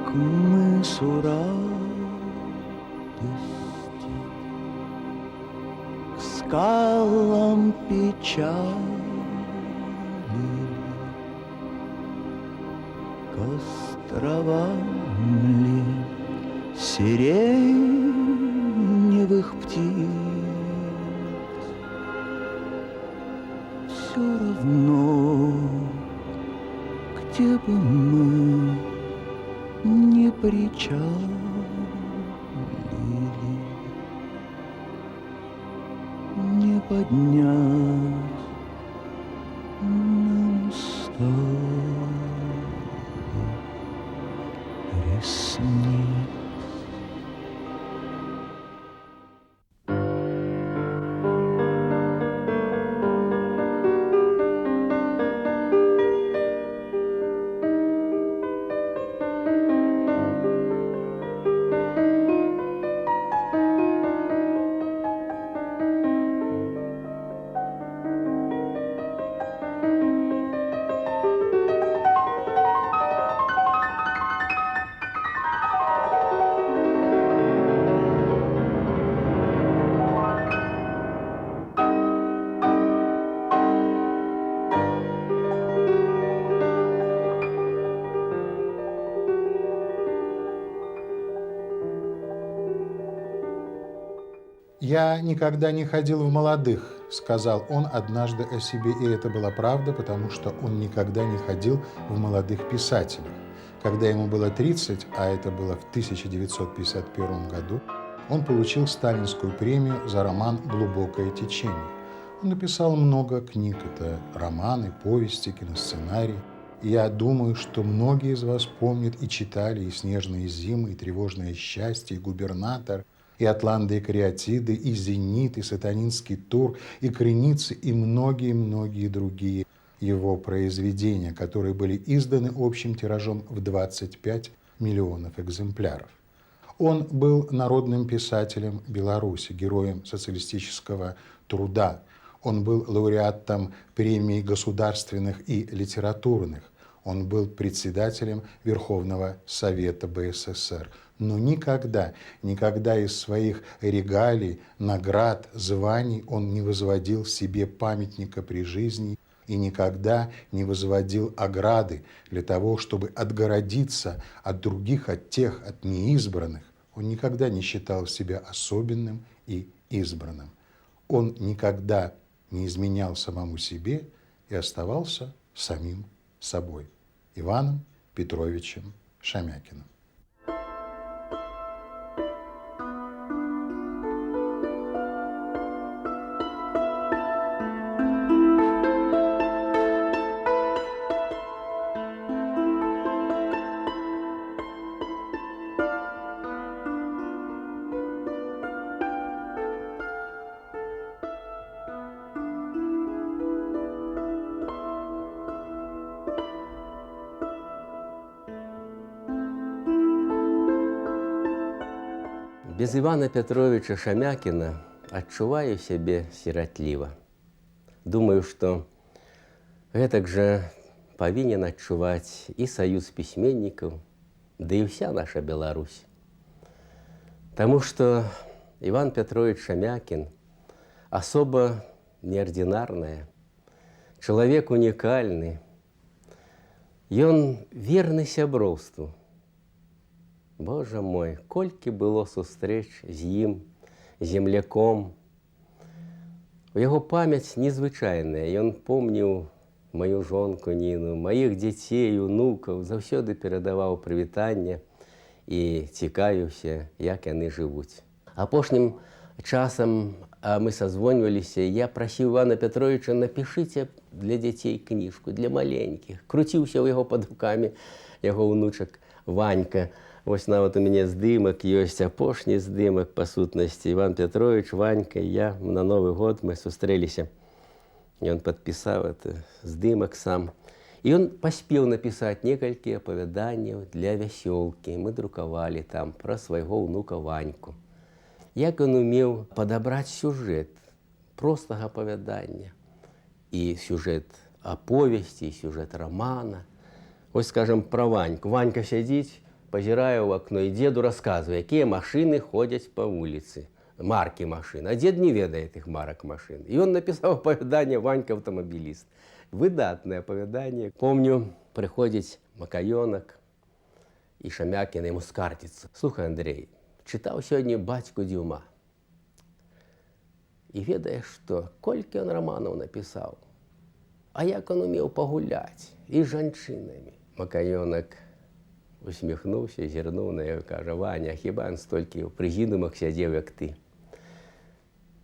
к мысу радости, к скалам печали, к островам ли сиреневых птиц. Все равно, где бы мы не причалили, не поднять нам с тобой ресниц. «Я никогда не ходил в молодых», — сказал он однажды о себе, и это была правда, потому что он никогда не ходил в молодых писателях. Когда ему было 30, а это было в 1951 году, он получил Сталинскую премию за роман «Глубокое течение». Он написал много книг, это романы, повести, киносценарии. И я думаю, что многие из вас помнят и читали и «Снежные зимы», и «Тревожное счастье», и «Губернатор», и «Атланты и кариатиды», и «Зенит», и «Сатанинский тур», и «Креницы», и многие-многие другие его произведения, которые были изданы общим тиражом в 25 миллионов экземпляров. Он был народным писателем Беларуси, героем социалистического труда. Он был лауреатом премий государственных и литературных. Он был председателем Верховного Совета БССР. Но никогда из своих регалий, наград, званий он не возводил себе памятника при жизни и никогда не возводил ограды для того, чтобы отгородиться от других, от тех, от неизбранных. Он никогда не считал себя особенным и избранным. Он никогда не изменял самому себе и оставался самим собой. Иваном Петровичем Шамякиным. Без Івана Петровича Шамякіна адчуваю сябе сіратліва. Думаю, што гэтак жа павінен адчуваць і саюз пісьменнікаў, ды і ўся наша Беларусь. Таму што Іван Петрович Шамякін асоба неардынарная, чалавек унікальны. Ён верны сяброўству. Боже мой, колькі было сустрэч з ім, земляком. У яго памяць незвычайная. Ён помніў маю жонку Ніну, маіх дзяцей, унукаў, заўсёды перадаваў прывітанне і цікавіўся, як яны жывуць. Апошнім часам мы сазвоньваліся, я прасіў Івана Петровича, напішыце для дзяцей кніжку, для маленькіх. Круціўся ў яго пад рукамі яго ўнучак Ванька. Вось нават у мяне здымак ёсць, апошні здымак па сутнасці. Іван Петрович, Ванька і я на Новы год мы сустрэліся. Ён падпісаў здымак сам. І ён паспеў напісаць некалькі апавяданняў для вясёлкі. Мы друкавалі там пра свайго ўнука Ваньку. Як ён умеў падабраць сюжэт простага апавядання. І сюжэт аповесці, і сюжэт рамана. Вось, скажам, пра Ваньку. Ванька сядзіць, позираю в окно и деду рассказываю, какие машины ходят по улице, марки машин. А дед не ведает их марок машин. И он написал оповедание «Ванька автомобилист». Выдатное оповедание. Помню, приходит Макаёнок, и Шамякин ему скардится. Слухай, Андрей, читал сегодня «Батьку Дюма». И ведаешь, что кольки он романов написал, а як он умел погулять и с женщинами. Макаёнок усміхнувся, зірнув на його, каже: «Ваня, хіба він стільки при жінумах сидів, як ти?»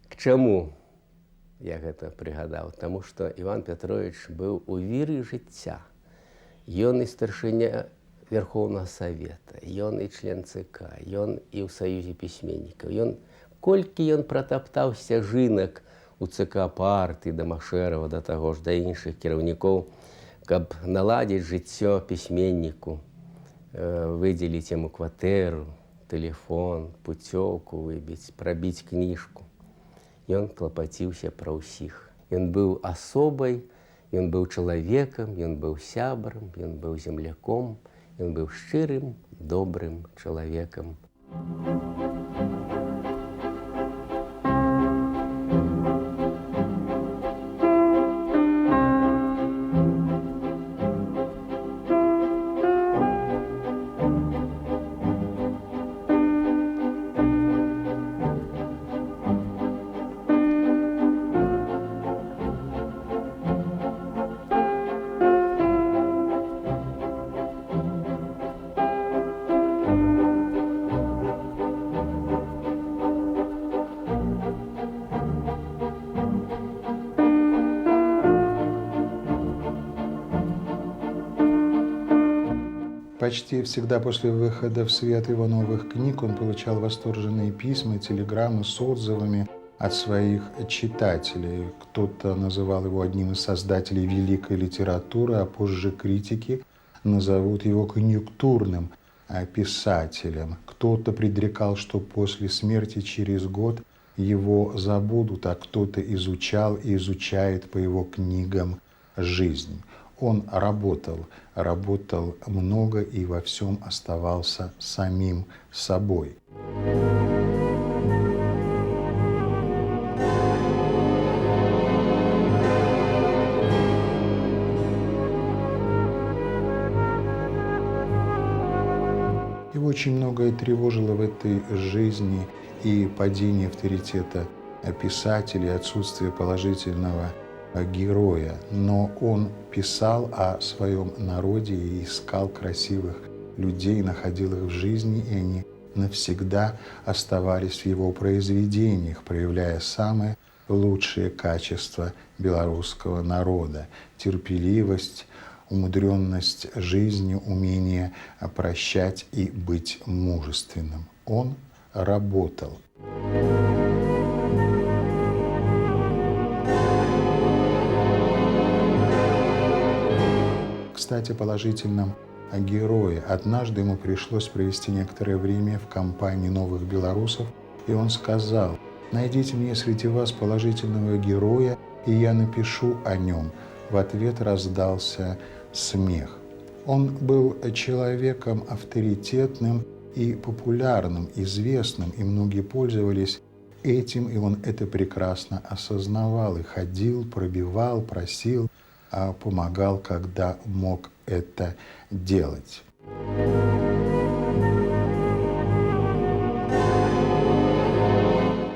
К чому я це пригадав? Тому що Іван Петрович був у вірі життя. Ён і старшиня Верховного Совета, ён і член ЦК, ён і в Союзі письменників. Колькі ён протаптав стяжинок у ЦК партії, до Машерова, до того ж, до інших керівників, каб наладити життя письменнику, виділити йому квартиру, телефон, путівку вибити, пробити книжку. Ён клопотився про усіх. Ён був особой, ён був чоловіком, ён був сябром, ён був земляком, ён був щирим, добрим чоловіком. Почти всегда после выхода в свет его новых книг он получал восторженные письма, телеграммы с отзывами от своих читателей. Кто-то называл его одним из создателей великой литературы, а позже критики назовут его конъюнктурным писателем. Кто-то предрекал, что после смерти через год его забудут, а кто-то изучал и изучает по его книгам жизнь. Он работал много и во всем оставался самим собой. Его очень многое тревожило в этой жизни: и падение авторитета писателей, отсутствие положительного героя, но он писал о своем народе и искал красивых людей, находил их в жизни, и они навсегда оставались в его произведениях, проявляя самые лучшие качества белорусского народа: терпеливость, умудренность жизни, умение прощать и быть мужественным. Он работал. Кстати, о положительном герое. Однажды ему пришлось провести некоторое время в компании новых белорусов, и он сказал: «Найдите мне среди вас положительного героя, и я напишу о нем». В ответ раздался смех. Он был человеком авторитетным и популярным, известным, и многие пользовались этим, и он это прекрасно осознавал, и ходил, пробивал, просил, помогал, когда мог это делать.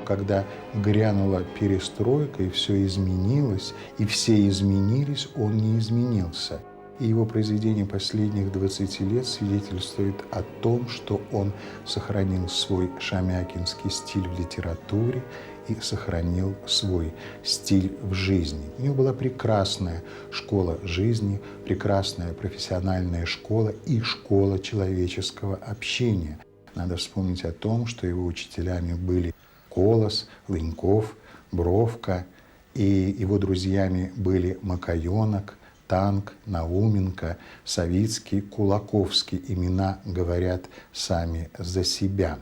Когда грянула перестройка и все изменилось, и все изменились, он не изменился. И его произведения последних 20 лет свидетельствуют о том, что он сохранил свой шамякинский стиль в литературе и сохранил свой стиль в жизни. У него была прекрасная школа жизни, прекрасная профессиональная школа и школа человеческого общения. Надо вспомнить о том, что его учителями были Колос, Лыньков, Бровка, и его друзьями были Макаёнок, Танк, Науменко, Савицкий, Кулаковский. Имена говорят сами за себя.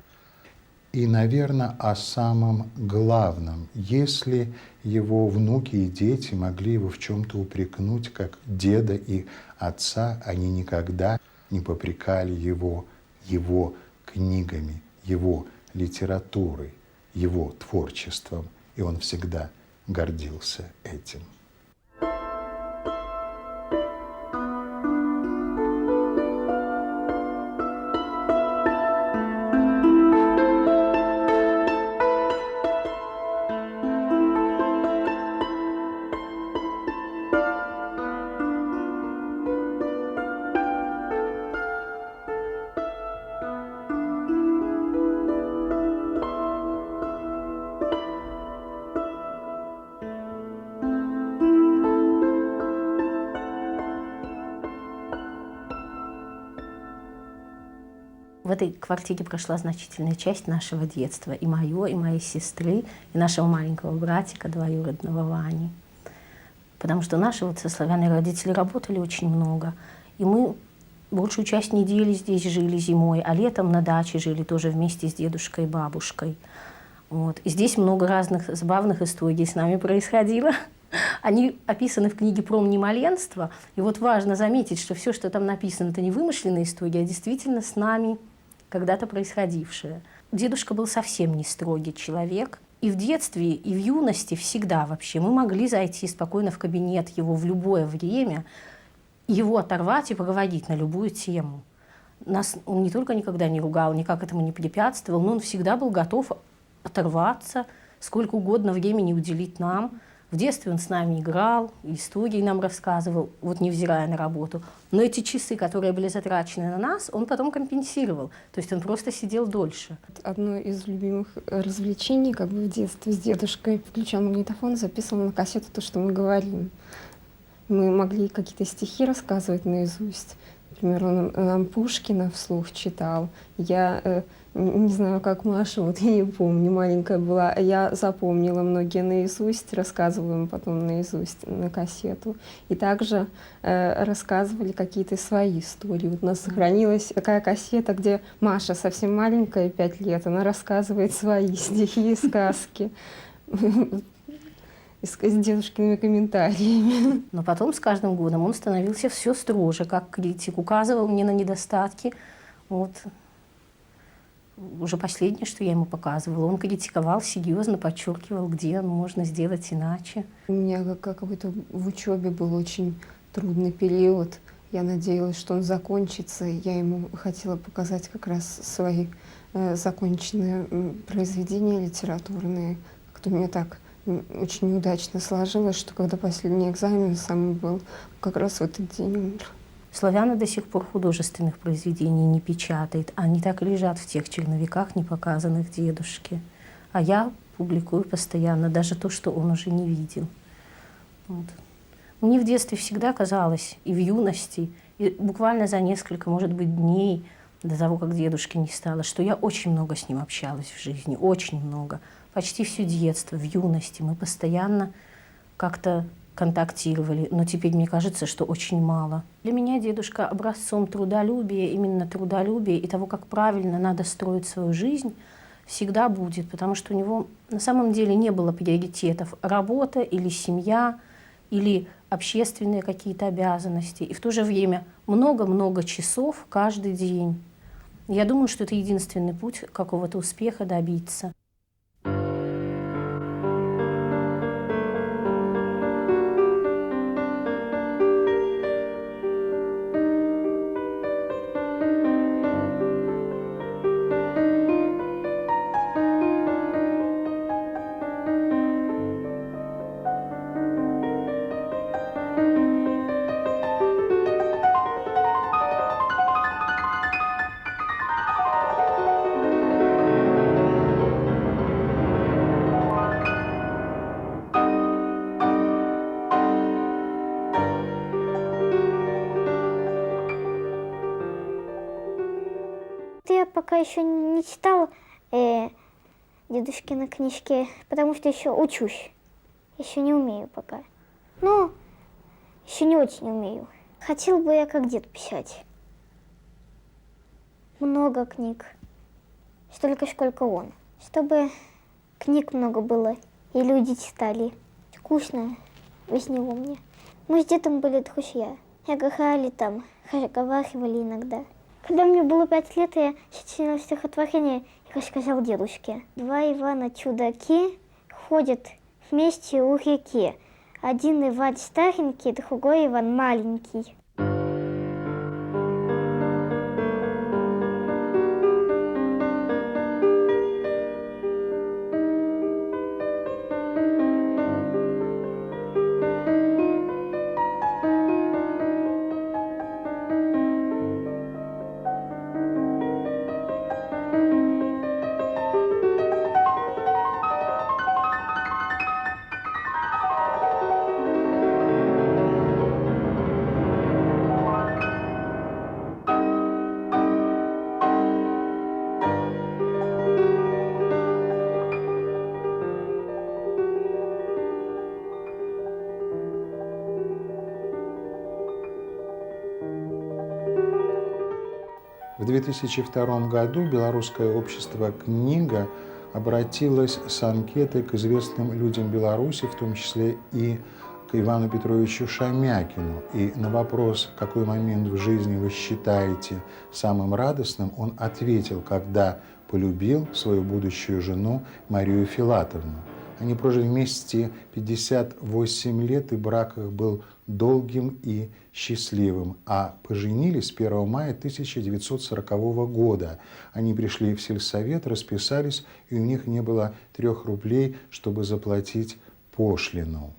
И, наверное, о самом главном: если его внуки и дети могли его в чем-то упрекнуть, как деда и отца, они никогда не попрекали его его книгами, его литературой, его творчеством, и он всегда гордился этим. В этой квартире прошла значительная часть нашего детства. И мое, и моей сестры, и нашего маленького братика двоюродного Вани. Потому что наши вот со Славяной родители работали очень много. И мы большую часть недели здесь жили зимой, а летом на даче жили тоже вместе с дедушкой и бабушкой. Вот. И здесь много разных забавных историй с нами происходило. Они описаны в книге про «Немоленство». И вот важно заметить, что все, что там написано, это не вымышленная история, а действительно с нами когда-то происходившее. Дедушка был совсем не строгий человек. И в детстве, и в юности всегда вообще мы могли зайти спокойно в кабинет его в любое время, его оторвать и поговорить на любую тему. Нас он не только никогда не ругал, никак этому не препятствовал, но он всегда был готов оторваться, сколько угодно времени уделить нам. В детстве он с нами играл, истории нам рассказывал, вот невзирая на работу. Но эти часы, которые были затрачены на нас, он потом компенсировал. То есть он просто сидел дольше. Одно из любимых развлечений как бы в детстве с дедушкой. Включал магнитофон, записывал на кассету то, что мы говорим. Мы могли какие-то стихи рассказывать наизусть. Например, он нам Пушкина вслух читал. Я не знаю, как Маша, вот я не помню, маленькая была. Я запомнила многие наизусть, рассказывала им потом наизусть на кассету. И также рассказывали какие-то свои истории. Вот у нас сохранилась такая кассета, где Маша совсем маленькая, 5 лет, она рассказывает свои стихи и сказки. С дедушкиными комментариями. Но потом с каждым годом он становился все строже, как критик, указывал мне на недостатки. Вот. Уже последнее, что я ему показывала, он критиковал серьезно, подчеркивал, где можно сделать иначе. У меня какой-то в учебе был очень трудный период. Я надеялась, что он закончится. Я ему хотела показать как раз свои законченные произведения литературные. Как-то у меня так очень неудачно сложилось, что когда последний экзамен самый был, как раз в этот день умер. Славяна до сих пор художественных произведений не печатает. Они так и лежат в тех черновиках, не показанных дедушке. А я публикую постоянно даже то, что он уже не видел. Вот. Мне в детстве всегда казалось, и в юности, и буквально за несколько, может быть, дней до того, как дедушки не стало, что я очень много с ним общалась в жизни, очень много. Почти все детство, в юности мы постоянно как-то контактировали, но теперь мне кажется, что очень мало. Для меня дедушка образцом трудолюбия, именно трудолюбия и того, как правильно надо строить свою жизнь, всегда будет, потому что у него на самом деле не было приоритетов работа или семья, или общественные какие-то обязанности. И в то же время много-много часов каждый день. Я думаю, что это единственный путь какого-то успеха добиться. Я пока еще не читала дедушкины книжки, потому что еще учусь. Еще не умею пока. Ну, еще не очень умею. Хотела бы я как дед писать. Много книг. Столько, сколько он. Чтобы книг много было, и люди читали. Скучно без него мне. Мы с дедом были друзья. Играли там, разговаривали иногда. Когда мне было 5 лет, я сочинила стихотворение и рассказал дедушке. 2 Ивана-чудаки ходят вместе у реки. Один Иван старенький, другой Иван маленький. В 2002 году Белорусское общество «Книга» обратилось с анкетой к известным людям Беларуси, в том числе и к Ивану Петровичу Шамякину. И на вопрос, в какой момент в жизни вы считаете самым радостным, он ответил, когда полюбил свою будущую жену Марию Филатовну. Они прожили вместе 58 лет, и брак их был долгим и счастливым, а поженились 1 мая 1940 года. Они пришли в сельсовет, расписались, и у них не было 3 рублей, чтобы заплатить пошлину.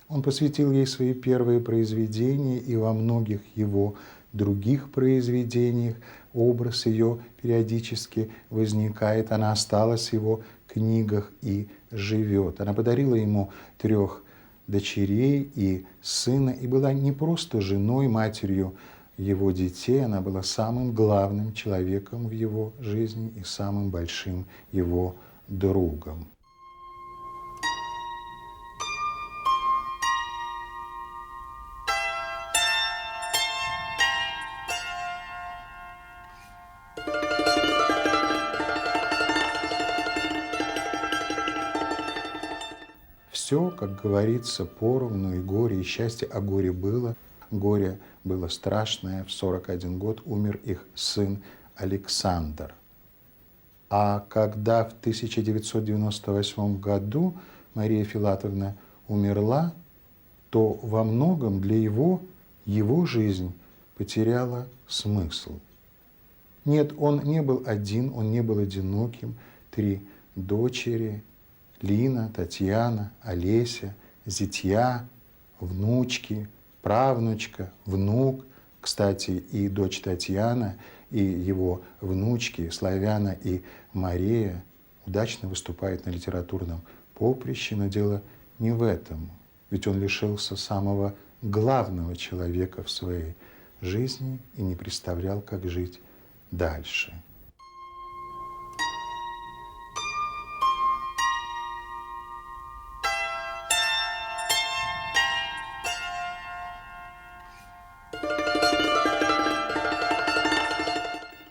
Он посвятил ей свои первые произведения, и во многих его других произведениях образ ее периодически возникает. Она осталась в его книгах и живет. Она подарила ему 3 дочерей и сына, и была не просто женой, матерью его детей, она была самым главным человеком в его жизни и самым большим его другом. Все, как говорится, поровну, и горе, и счастье. А горе было страшное. В 41 год умер их сын Александр. А когда в 1998 году Мария Филатовна умерла, то во многом для его жизнь потеряла смысл. Нет, он не был один, он не был одиноким. 3 дочери – Лина, Татьяна, Олеся, зятья, внучки, правнучка, внук. Кстати, и дочь Татьяна, и его внучки Славяна и Мария удачно выступают на литературном поприще, но дело не в этом. Ведь он лишился самого главного человека в своей жизни и не представлял, как жить дальше.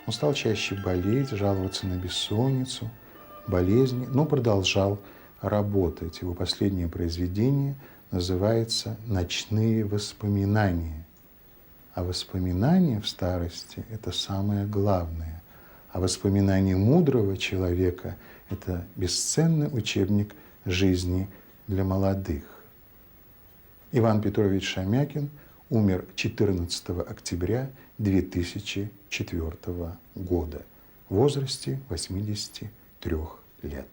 Он стал чаще болеть, жаловаться на бессонницу, болезни, но продолжал работать. Его последнее произведение называется «Ночные воспоминания». А воспоминания в старости – это самое главное. А воспоминания мудрого человека – это бесценный учебник жизни для молодых. Иван Петрович Шамякин умер 14 октября 2004 года в возрасте 83 лет.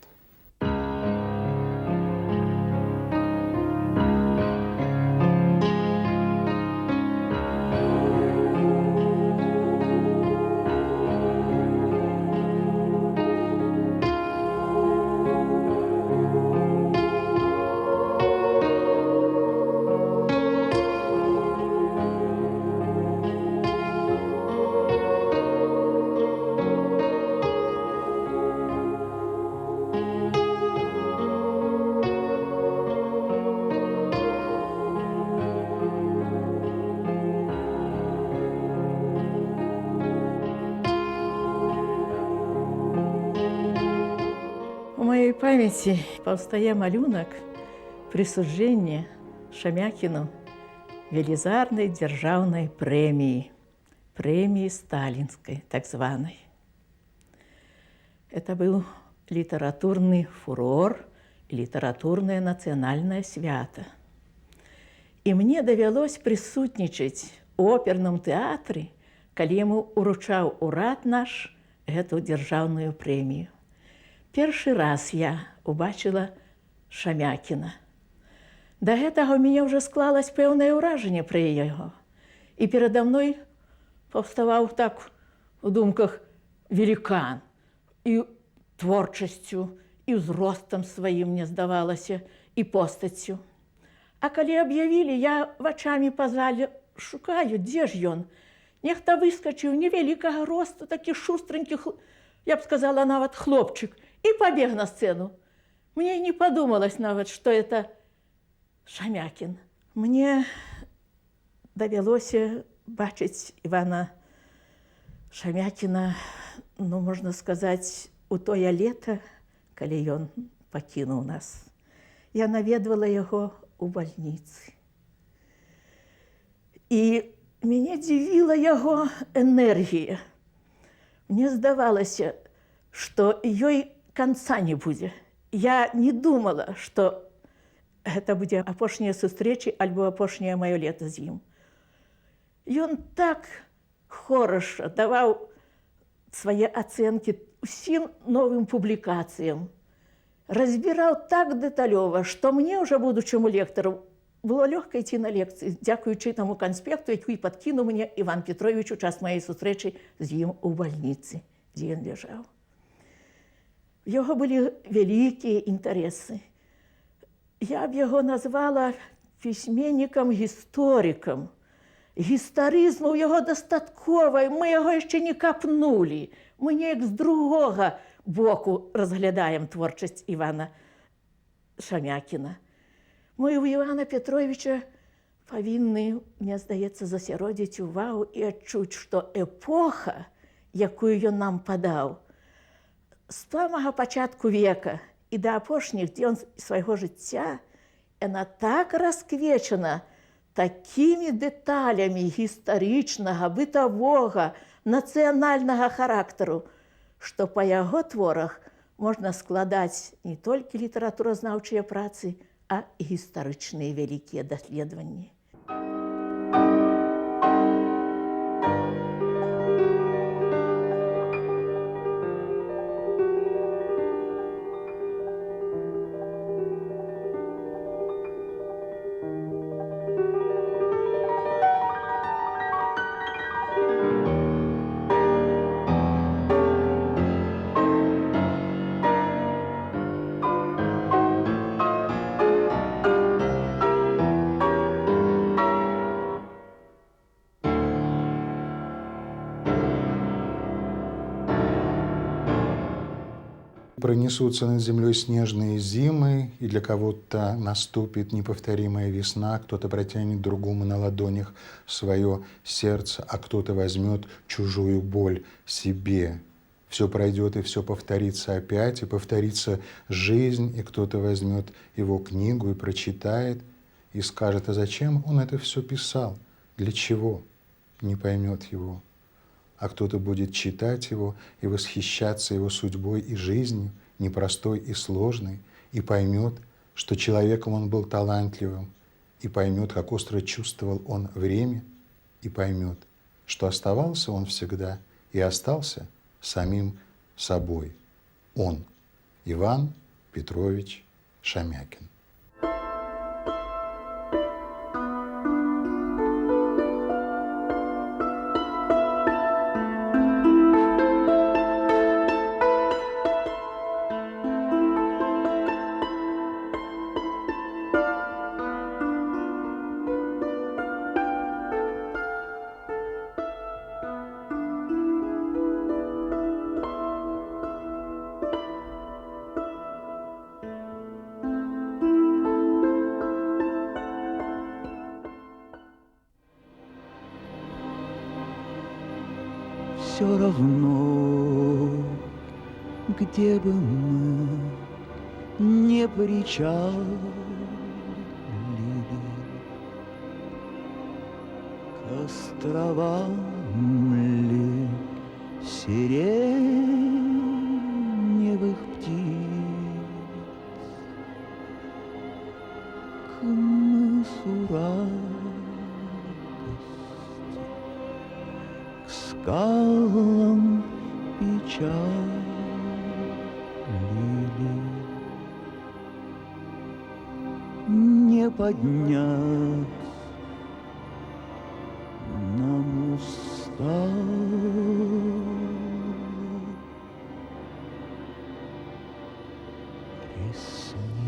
У моей памяти паўстае малюнак прысуджэння Шамякіну велізарнай дзяржаўнай прэміі премии сталинской, так званой. Это был литературный фурор, литературное национальное свято. И мне довелось присутничать у оперном театры, калі яму уручаў урад наш эту державную премию. Першы раз я убачила Шамякіна. До гэтага у мяне ўжо склалось пэўнае ўражанне пра яго. І перада мной паўставаў так у думках великан. І творчасцю, і ўзростам сваім, мне здавалася, і постаццю. А калі аб'явілі, я вачамі па зале шукаю, дзе ж ён. Нехта выскачыў невялікага росту, такі шустренькі, я б сказала, нават хлопчык, і пабег на сцэну. Мне не падумалось нават, што это Шамякін. Мне давялося бачыць Івана Шамякіна, ну, можна сказаць, у тое лета, калі ён пакінуў нас. Я наведвала яго у бальніцы. І мяне дзівіла яго энергія. Мне здавалася, што ёй канца не будзе. Я не думала, што гэта будзе апошняя сустрэча альбо апошняе маё лета з ім. Ён так хораша даваў свае ацэнкі усім новым публікацыям. Разбіраў так дэталёва, што мне, ўжо будучаму лектару, было лёгка ісці на лекцыі, дзякуючы таму канспекту, які падкінуў мне Іван Петрович у час маёй сустрэчы з ім у бальніцы, дзе ён ляжаў. У яго былі вялікія інтарэсы. Я б яго назвала пісьменнікам-гісторыкам. Гістарызму ў яго дастаткова, мы яго яшчэ не капнулі. Мы неяк з другога боку разглядаем творчасць Івана Шамякіна. Мы у Івана Петровича павінны, мне здаецца, засяродзіць увагу і адчуць, што эпоха, якую ён нам падаў, з самага пачатку века і да апошніх дзён свайго жыцця, яна так расквечана такімі дэталямі гістарычнага, бытавога, нацыянальнага характару, што па яго творах можна складаць не толькі літаратуразнаўчыя працы, а і гістарычныя вялікія даследаванні. Пронесутся над землей снежные зимы, и для кого-то наступит неповторимая весна, кто-то протянет другому на ладонях свое сердце, а кто-то возьмет чужую боль себе. Все пройдет и все повторится опять, и повторится жизнь, и кто-то возьмет его книгу и прочитает, и скажет, а зачем он это все писал, для чего, не поймет его. А кто-то будет читать его и восхищаться его судьбой и жизнью, непростой и сложной, и поймет, что человеком он был талантливым, и поймет, как остро чувствовал он время, и поймет, что оставался он всегда и остался самим собой. Он, Иван Петрович Шамякин. Все равно, где бы мы не причалили, к островам ли сиреневых птиц к мысу радости, к скалам печали, не поднять нам уста. Приснись